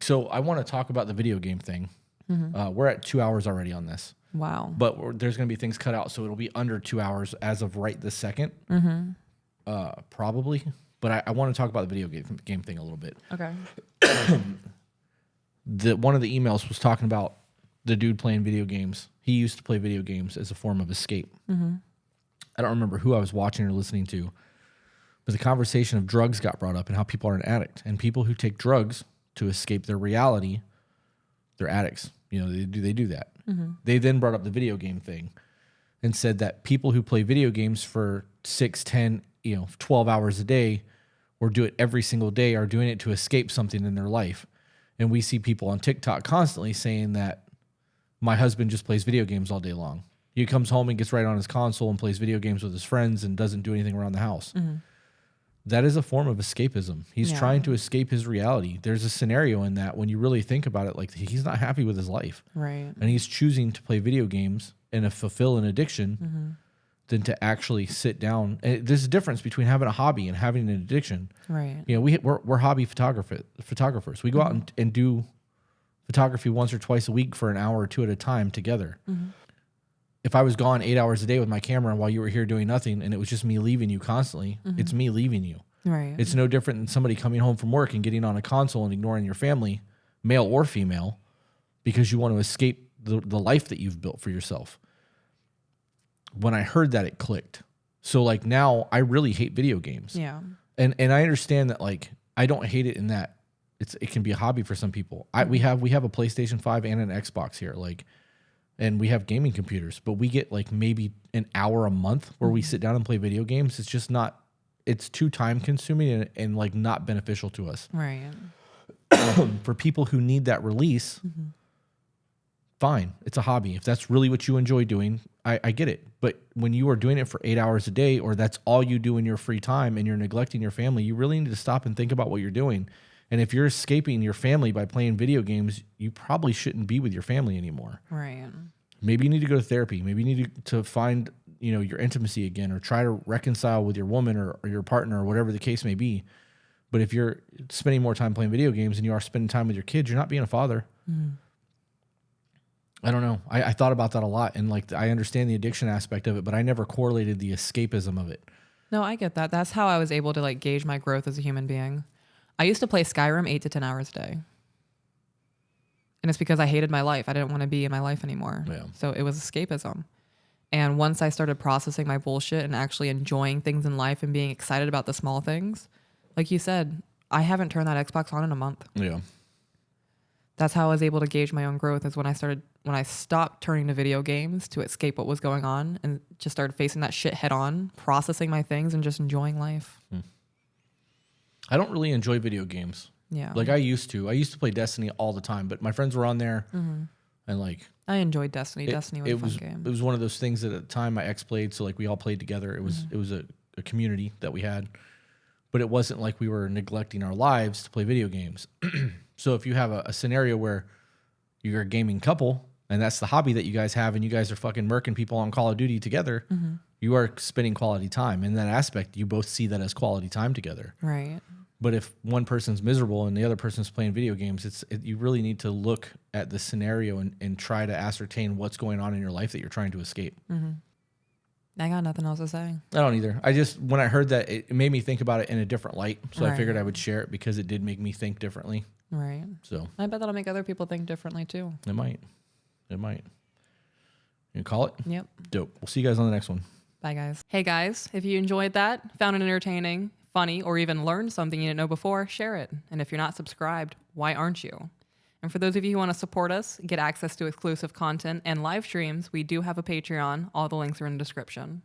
So I want to talk about the video game thing. We're at 2 hours already on this. Wow. But there's going to be things cut out, so it'll be under 2 hours as of right this second. Probably. But I want to talk about the video game thing a little bit. Okay. One of the emails was talking about the dude playing video games. He used to play video games as a form of escape. I don't remember who I was watching or listening to, but the conversation of drugs got brought up and how people are an addict. And people who take drugs to escape their reality, they're addicts. You know, they do that. They then brought up the video game thing and said that people who play video games for 6, 10, 12 hours a day or do it every single day are doing it to escape something in their life. And we see people on TikTok constantly saying that my husband just plays video games all day long. He comes home and gets right on his console and plays video games with his friends and doesn't do anything around the house. That is a form of escapism. He's trying to escape his reality. There's a scenario in that when you really think about it, like he's not happy with his life. Right. And he's choosing to play video games and to fulfill an addiction than to actually sit down. And there's a difference between having a hobby and having an addiction. Right. You know, we're hobby photographers. We go out and do photography once or twice a week for an hour or two at a time together. If I was gone 8 hours a day with my camera while you were here doing nothing and it was just me leaving you constantly, it's me leaving you. Right. It's no different than somebody coming home from work and getting on a console and ignoring your family, male or female, because you want to escape the life that you've built for yourself. When I heard that, it clicked. So like now I really hate video games. Yeah. And I understand that, like, I don't hate it in that it can be a hobby for some people. We have a PlayStation 5 and an Xbox here, like, and we have gaming computers, but we get like maybe an hour a month where we sit down and play video games. It's just not, it's too time consuming and like not beneficial to us. Right. For people who need that release, fine. It's a hobby. If that's really what you enjoy doing, I get it. But when you are doing it for 8 hours a day, or that's all you do in your free time and you're neglecting your family, you really need to stop and think about what you're doing. And if you're escaping your family by playing video games, you probably shouldn't be with your family anymore. Right. Maybe you need to go to therapy. Maybe you need to find, your intimacy again, or try to reconcile with your woman or your partner or whatever the case may be. But if you're spending more time playing video games than you are spending time with your kids, you're not being a father. I don't know. I thought about that a lot. And like, I understand the addiction aspect of it, but I never correlated the escapism of it. No, I get that. That's how I was able to like gauge my growth as a human being. I used to play Skyrim 8 to 10 hours a day. And it's because I hated my life. I didn't want to be in my life anymore. Yeah. So it was escapism. And once I started processing my bullshit and actually enjoying things in life and being excited about the small things, like you said, I haven't turned that Xbox on in a month. Yeah. That's how I was able to gauge my own growth, is when I stopped turning to video games to escape what was going on and just started facing that shit head on, processing my things and just enjoying life. I don't really enjoy video games. Yeah. Like I used to. I used to play Destiny all the time, but my friends were on there and like... I enjoyed Destiny. Destiny was a fun game. It was one of those things that at the time my ex played, so like we all played together. It was a community that we had, but it wasn't like we were neglecting our lives to play video games. So if you have a scenario where you're a gaming couple and that's the hobby that you guys have and you guys are fucking murking people on Call of Duty together, you are spending quality time. In that aspect, you both see that as quality time together. Right. But if one person's miserable and the other person's playing video games, you really need to look at the scenario and try to ascertain what's going on in your life that you're trying to escape. I got nothing else to say. I don't either. When I heard that, it made me think about it in a different light. So I figured I would share it because it did make me think differently. Right. So I bet that'll make other people think differently too. It might. You call it? Yep. Dope. We'll see you guys on the next one. Bye, guys. Hey, guys, if you enjoyed that, found it entertaining, funny, or even learned something you didn't know before, share it. And if you're not subscribed, why aren't you? And for those of you who want to support us, get access to exclusive content and live streams, we do have a Patreon. All the links are in the description.